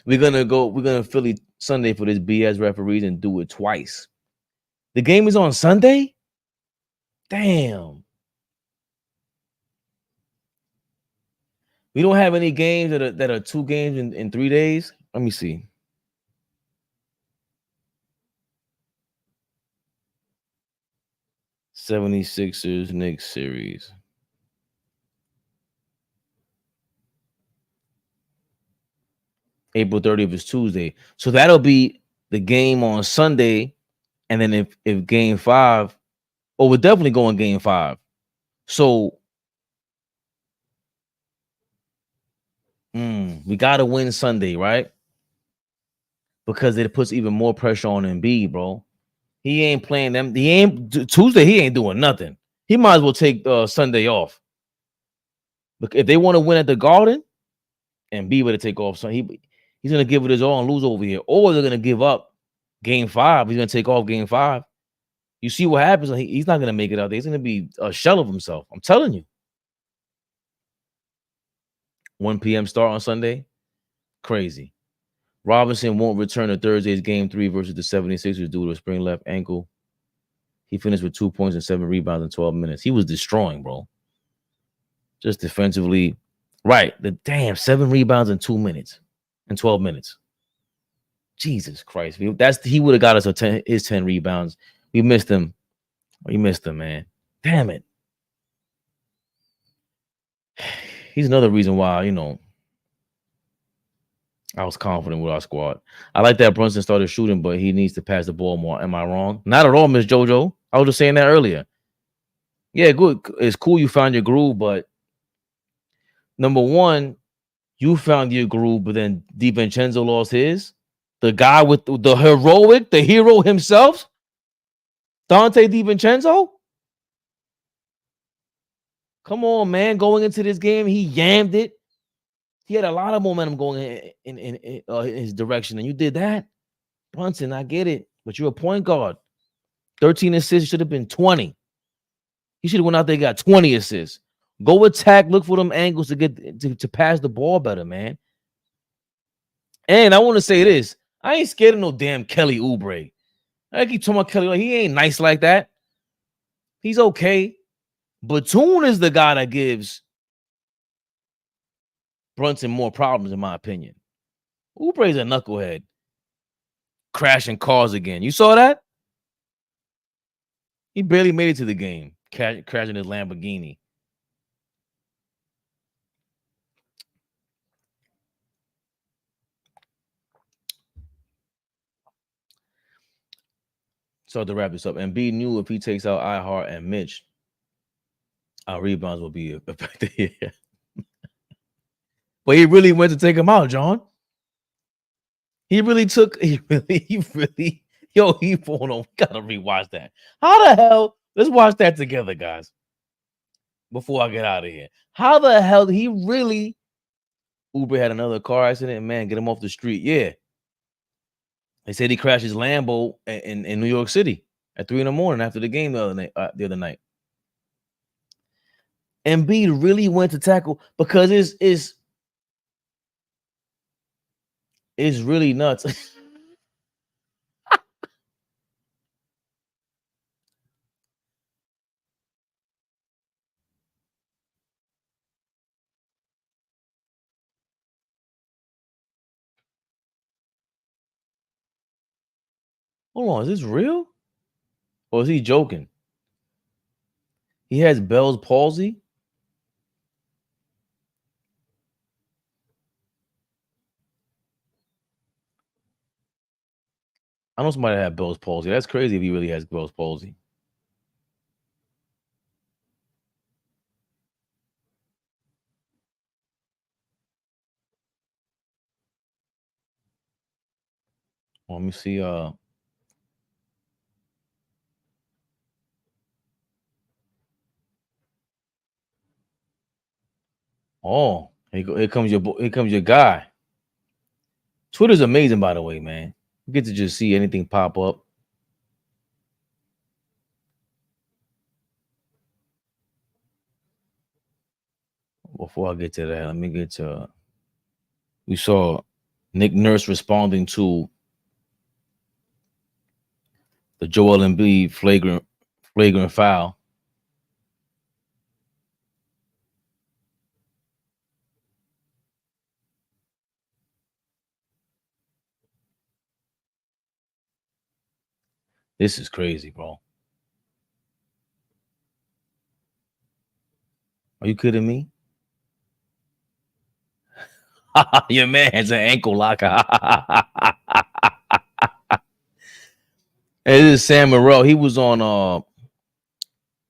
Speaker 1: We're gonna Philly Sunday for this BS referees and do it twice. The game is on Sunday? Damn. We don't have any games that are 2 games in 3 days. Let me see. '76ers Knicks series. April 30th is Tuesday. So that'll be the game on Sunday. And then if game 5, we're definitely going game 5. So we gotta win Sunday, right? Because it puts even more pressure on Embiid, bro. He ain't playing them. Tuesday, he ain't doing nothing. He might as well take Sunday off. But if they want to win at the Garden, Embiid better take off. So he's gonna give it his all and lose over here, or they're gonna give up game 5. He's gonna take off game 5. You see what happens? He's not gonna make it out there. He's gonna be a shell of himself. I'm telling you. 1 p.m. start on Sunday. Crazy. Robinson won't return to Thursday's game 3 versus the 76ers due to a sprained left ankle. He finished with 2 points and 7 rebounds in 12 minutes. He was destroying, bro. Just defensively. Right. The damn 7 rebounds in 2 minutes. In 12 minutes. Jesus Christ. He would have got us his 10 rebounds. We missed him. We missed him, man. Damn it. He's another reason why, I was confident with our squad. I like that Brunson started shooting, but he needs to pass the ball more. Am I wrong? Not at all, Miss JoJo. I was just saying that earlier. Yeah, good. It's cool you found your groove, but number one, you found your groove, but then DiVincenzo lost his. The guy with the hero himself, Dante DiVincenzo. Come on, man. Going into this game, he yammed it. He had a lot of momentum going in his direction, and you did that. Brunson, I get it, but you're a point guard. 13 assists should have been 20. He should have went out there and got 20 assists. Go attack, look for them angles to get to pass the ball better, man. And I want to say this. I ain't scared of no damn Kelly Oubre. I keep talking about Kelly. He ain't nice like that. He's okay. Batum is the guy that gives Brunson more problems, in my opinion. Oubre's a knucklehead. Crashing cars again. You saw that? He barely made it to the game. Crashing his Lamborghini. So to wrap this up, Embiid knew if he takes out iHeart and Mitch, our rebounds will be affected here. But he really went to take him out, John. He really, he pulled on. Gotta rewatch that. How the hell? Let's watch that together, guys. Before I get out of here. How the hell he really Oubre had another car accident? Man, get him off the street. Yeah. They said he crashed his Lambo in New York City at 3 a.m. after the game the other night. Embiid really went to tackle because it's really nuts. Hold on, is this real? Or is he joking? He has Bell's palsy. I know somebody that had Bell's palsy. That's crazy if he really has Bell's palsy. Let me see. Oh, here comes your guy. Twitter's amazing, by the way, man. You get to just see anything pop up. Before I get to that, let me get to. We saw Nick Nurse responding to the Joel Embiid flagrant foul. This is crazy, bro. Are you kidding me? Your man has an ankle locker. It is Sam Morrell. He was on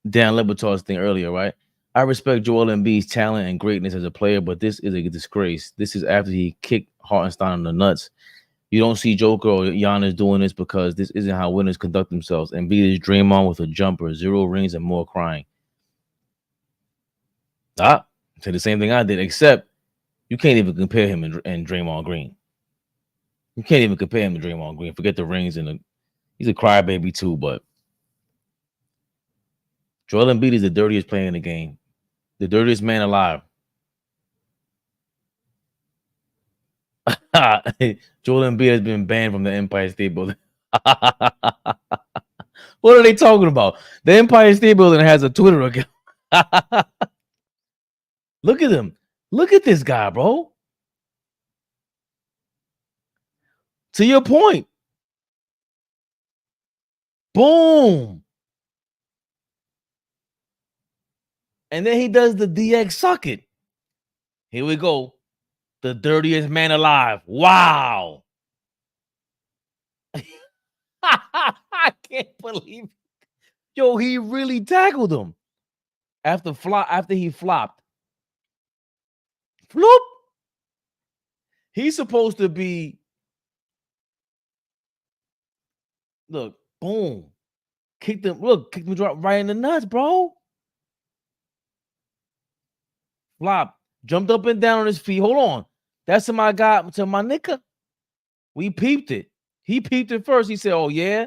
Speaker 1: Dan Lebertar's thing earlier, right? I respect Joel Embiid's talent and greatness as a player, but this is a disgrace. This is after he kicked Hartenstein in the nuts. You don't see Joker or Giannis doing this because this isn't how winners conduct themselves. Embiid is Draymond with a jumper, 0 rings, and more crying. Say the same thing I did, except you can't even compare him and Draymond Green. You can't even compare him to Draymond Green. Forget the rings he's a crybaby too, but Joel Embiid is the dirtiest player in the game. The dirtiest man alive. Joel Embiid has been banned from the Empire State Building. What are they talking about? The Empire State Building has a Twitter account. Look at him. Look at this guy, bro. To your point. Boom. And then he does the DX suck it. Here we go. The dirtiest man alive. Wow. I can't believe it. Yo, he really tackled him. After he flopped. Floop. He's supposed to be. Look, boom. Kicked him right in the nuts, bro. Flop. Jumped up and down on his feet. Hold on. That's to my nigga. We peeped it. He peeped it first. He said, oh, yeah.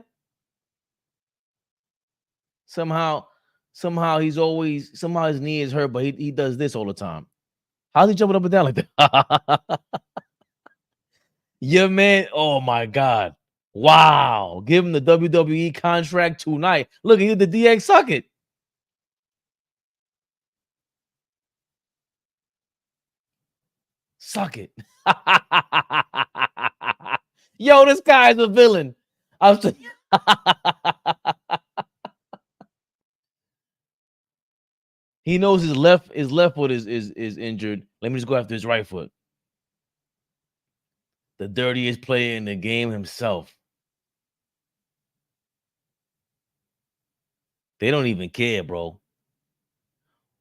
Speaker 1: Somehow his knee is hurt, but he does this all the time. How's he jumping up and down like that? Yeah, man. Oh, my God. Wow. Give him the WWE contract tonight. Look, he did the DX suck it. Suck it. Yo, this guy's a villain. I'm saying. He knows his left foot is injured. Let me just go after his right foot. The dirtiest player in the game himself. They don't even care, bro.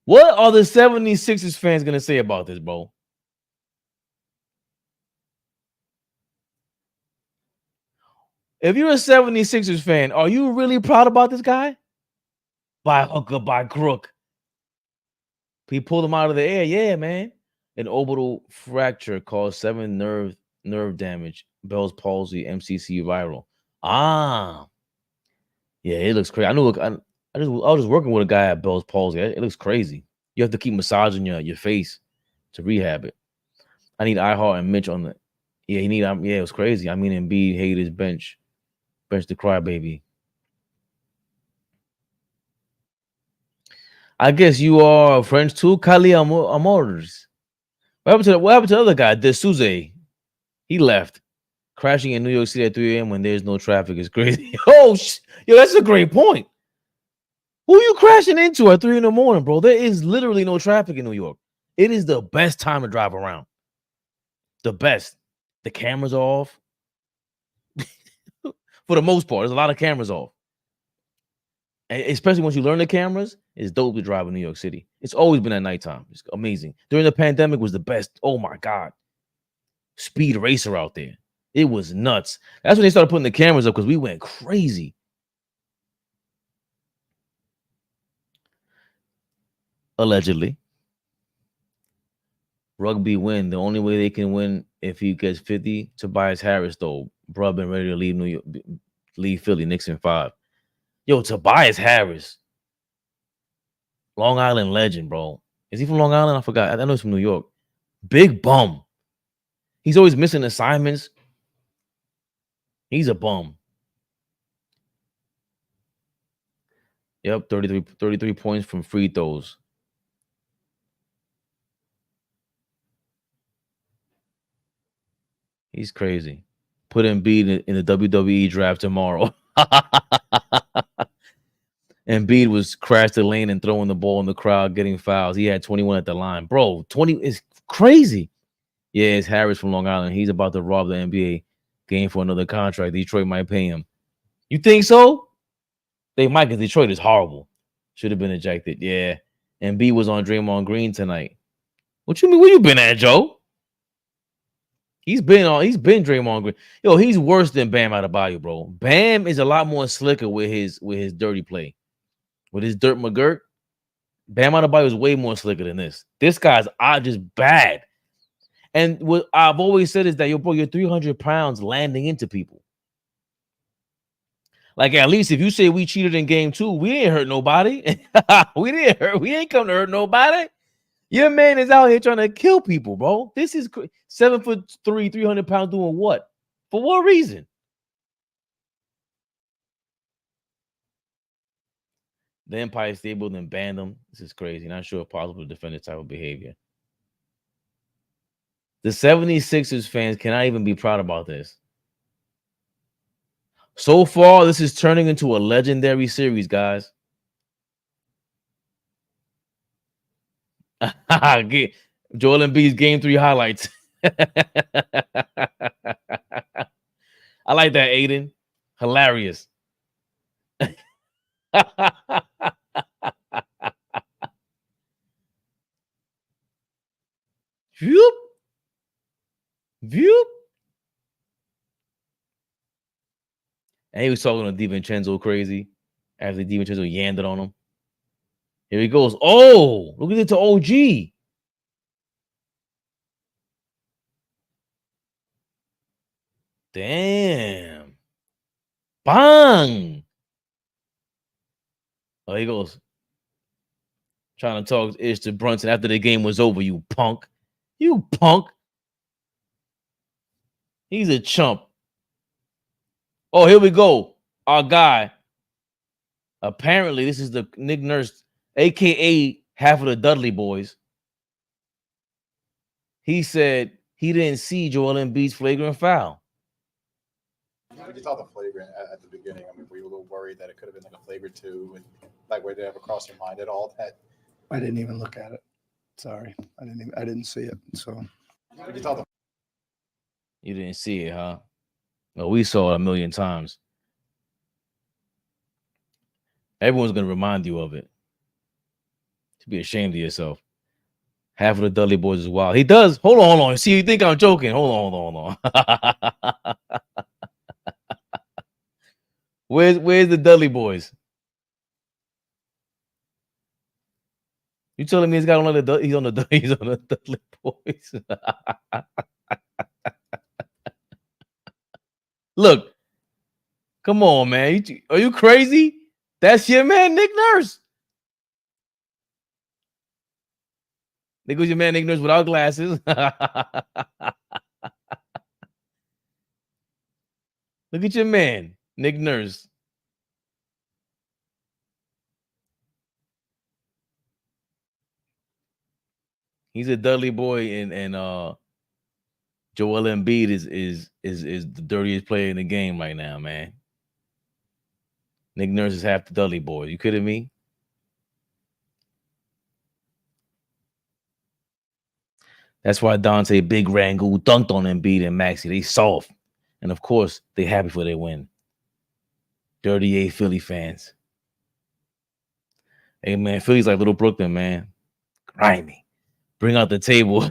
Speaker 1: What are the 76ers fans going to say about this, bro? If you're a 76ers fan, are you really proud about this guy? By hook or by crook. He pulled him out of the air. Yeah, man. An orbital fracture caused 7 nerve damage. Bell's palsy, MCC viral. Yeah, it looks crazy. I was working with a guy at Bell's palsy. It looks crazy. You have to keep massaging your face to rehab it. I need iHeart and Mitch on the. Yeah, it was crazy. I mean, Embiid hated his bench the crybaby. I guess you are French too, Kali Amores. What happened to the other guy, D'Souza? He left. Crashing in New York City at 3 a.m. when there's no traffic is crazy. Yo, that's a great point. Who are you crashing into at 3 in the morning, bro? There is literally no traffic in New York. It is the best time to drive around. The best. The cameras are off. For the most part, there's a lot of cameras off. And especially once you learn the cameras, it's dope to drive in New York City. It's always been at nighttime. It's amazing. During the pandemic was the best. Oh, my God. Speed racer out there. It was nuts. That's when they started putting the cameras up because we went crazy. Allegedly. Rugby win. The only way they can win if he gets 50. Tobias Harris, though. Bro, been ready to leave Philly. Knicks in 5. Yo, Tobias Harris. Long Island legend, bro. Is he from Long Island? I forgot. I know he's from New York. Big bum. He's always missing assignments. He's a bum. Yep, 33 points from free throws. He's crazy. Put Embiid in the WWE draft tomorrow. Embiid was crashed the lane and throwing the ball in the crowd, getting fouls. He had 21 at the line. Bro, 20 is crazy. Yeah, it's Harris from Long Island. He's about to rob the NBA game for another contract. Detroit might pay him. You think so? They might, because Detroit is horrible. Should have been ejected. Yeah. Embiid was on Draymond Green tonight. What you mean? Where you been at, Joe? He's been Draymond Green. Yo, he's worse than Bam Adebayo, bro. Bam is a lot more slicker with his dirty play. With his dirt McGirt, Bam Adebayo is way more slicker than this. This guy's just bad. And what I've always said is that, yo, bro, you're 300 pounds landing into people. Like, at least if you say we cheated in game 2, we ain't hurt nobody. We ain't come to hurt nobody. Your man is out here trying to kill people, bro. This is 7'3", 300 pounds doing what? For what reason? The Empire State Building banned them. This is crazy. Not sure if possible to defend this type of behavior. The 76ers fans cannot even be proud about this. So far, this is turning into a legendary series, guys. Joel Embiid's Game 3 highlights. I like that, Aiden. Hilarious. Whoop. Whoop. And he was talking to DiVincenzo crazy after DiVincenzo yanded on him. Here he goes. Oh, look at it to OG. Damn. Bang. Oh, he goes. Trying to talk ish to Brunson after the game was over, you punk. You punk. He's a chump. Oh, here we go. Our guy. Apparently, this is the Nick Nurse, a.k.a. half of the Dudley boys. He said he didn't see Joel Embiid's flagrant foul.
Speaker 5: We just saw the flagrant at the beginning. I mean, were you a little worried that it could have been like a flagrant 2? And like, where did it ever cross your mind at all? That
Speaker 6: I didn't even look at it. Sorry, I didn't see it. So
Speaker 1: You didn't see it, huh? Well, we saw it a million times. Everyone's gonna remind you of it. To be ashamed of yourself. Half of the Dudley boys is wild. He does. Hold on. See, you think I'm joking? Hold on. Where's the Dudley boys? You telling me he's got on he's on the Dudley boys? Look, come on, man. Are you crazy? That's your man, Nick Nurse. There goes your man, Nick Nurse, without glasses. Look at your man, Nick Nurse. He's a Dudley boy, and Joel Embiid is the dirtiest player in the game right now, man. Nick Nurse is half the Dudley boy. You kidding me? That's why Dante Big Rangoon dunked on Embiid and Maxey. They soft. And of course, they happy for their win. Dirty A Philly fans. Hey, man, Philly's like little Brooklyn, man. Grimy. Bring out the table.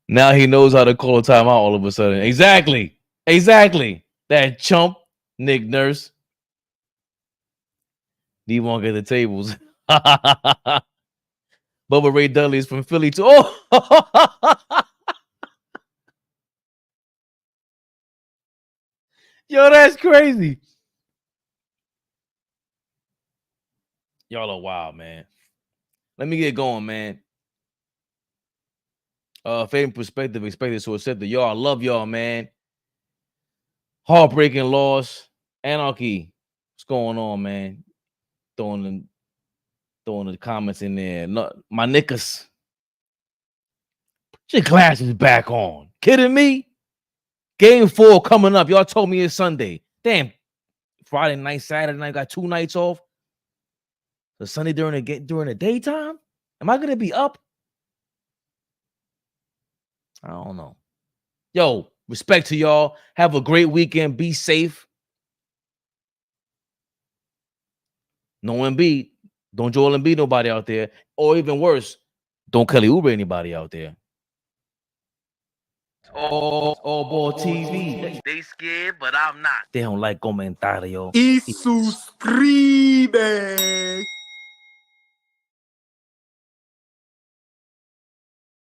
Speaker 1: Now he knows how to call a timeout all of a sudden. Exactly. That chump, Nick Nurse. He won't get the tables. Bubba Ray Dudley is from Philly too. Oh! Yo, that's crazy. Y'all are wild, man. Let me get going, man. Fabian Perspective expected so accepted. Y'all, I love y'all, man. Heartbreaking loss. Anarchy. What's going on, man? Throwing the comments in there. No, my niggas. Put your glasses back on. Kidding me? Game 4 coming up. Y'all told me it's Sunday. Damn. Friday night, Saturday night, got 2 nights off. The Sunday during the daytime? Am I gonna be up? I don't know. Yo, respect to y'all. Have a great weekend. Be safe. No Embiid. Don't Joel Embiid nobody out there. Or even worse, don't Kelly Oubre anybody out there. AllBall TV. They scared, but I'm not. They don't like comentario.
Speaker 3: Y suscribe.